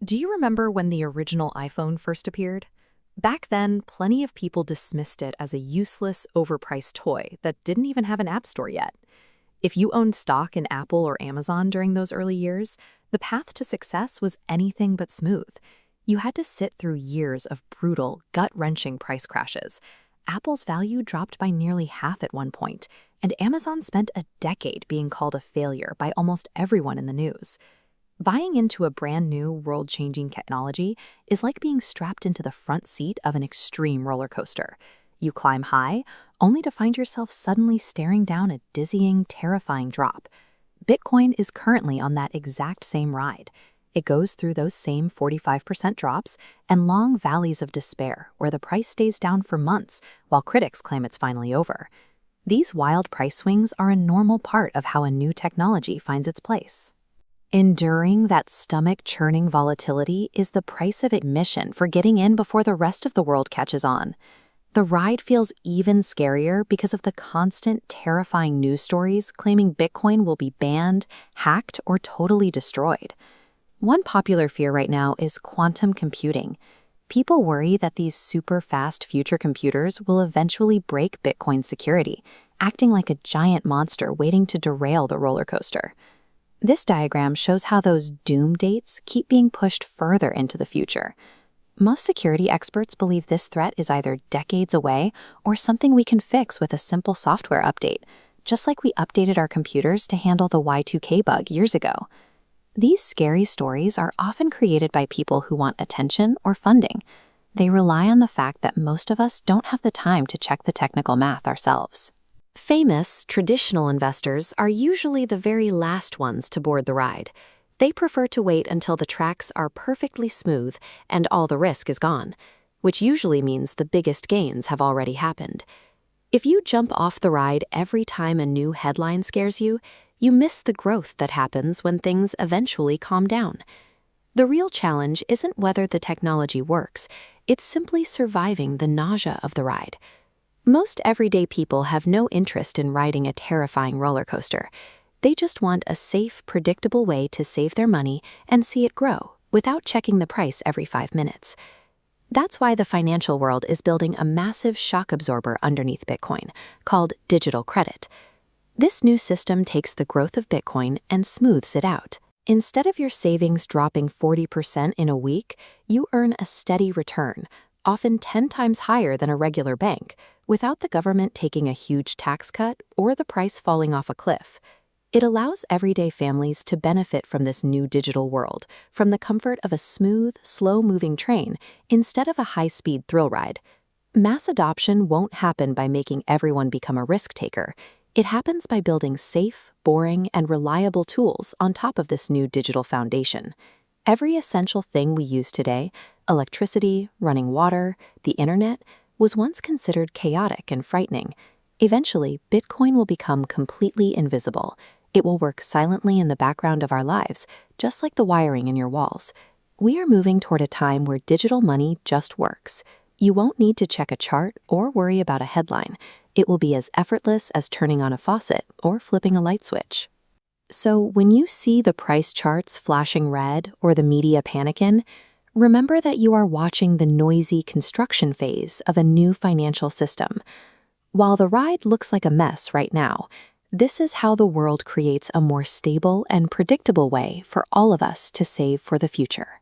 Do you remember when the original iPhone first appeared? Back then, plenty of people dismissed it as a useless, overpriced toy that didn't even have an app store yet. If you owned stock in Apple or Amazon during those early years, the path to success was anything but smooth. You had to sit through years of brutal, gut-wrenching price crashes. Apple's value dropped by nearly half at one point, and Amazon spent a decade being called a failure by almost everyone in the news. Buying into a brand new, world-changing technology is like being strapped into the front seat of an extreme roller coaster. You climb high, only to find yourself suddenly staring down a dizzying, terrifying drop. Bitcoin is currently on that exact same ride. It goes through those same 45% drops and long valleys of despair where the price stays down for months while critics claim it's finally over. These wild price swings are a normal part of how a new technology finds its place. Enduring that stomach-churning volatility is the price of admission for getting in before the rest of the world catches on. The ride feels even scarier because of the constant, terrifying news stories claiming Bitcoin will be banned, hacked, or totally destroyed. One popular fear right now is quantum computing. People worry that these super-fast future computers will eventually break Bitcoin's security, acting like a giant monster waiting to derail the roller coaster. This diagram shows how those doom dates keep being pushed further into the future. Most security experts believe this threat is either decades away or something we can fix with a simple software update, just like we updated our computers to handle the Y2K bug years ago. These scary stories are often created by people who want attention or funding. They rely on the fact that most of us don't have the time to check the technical math ourselves. Famous, traditional investors are usually the very last ones to board the ride. They prefer to wait until the tracks are perfectly smooth and all the risk is gone, which usually means the biggest gains have already happened. If you jump off the ride every time a new headline scares you, you miss the growth that happens when things eventually calm down. The real challenge isn't whether the technology works, it's simply surviving the nausea of the ride. Most everyday people have no interest in riding a terrifying roller coaster. They just want a safe, predictable way to save their money and see it grow without checking the price every 5 minutes. That's why the financial world is building a massive shock absorber underneath Bitcoin, called digital credit. This new system takes the growth of Bitcoin and smooths it out. Instead of your savings dropping 40% in a week, you earn a steady return, often 10 times higher than a regular bank, without the government taking a huge tax cut or the price falling off a cliff. It allows everyday families to benefit from this new digital world, from the comfort of a smooth, slow-moving train instead of a high-speed thrill ride. Mass adoption won't happen by making everyone become a risk-taker. It happens by building safe, boring, and reliable tools on top of this new digital foundation. Every essential thing we use today, electricity, running water, the internet, was once considered chaotic and frightening. Eventually, Bitcoin will become completely invisible. It will work silently in the background of our lives, just like the wiring in your walls. We are moving toward a time where digital money just works. You won't need to check a chart or worry about a headline. It will be as effortless as turning on a faucet or flipping a light switch. So when you see the price charts flashing red or the media panicking, remember that you are watching the noisy construction phase of a new financial system. While the ride looks like a mess right now, this is how the world creates a more stable and predictable way for all of us to save for the future.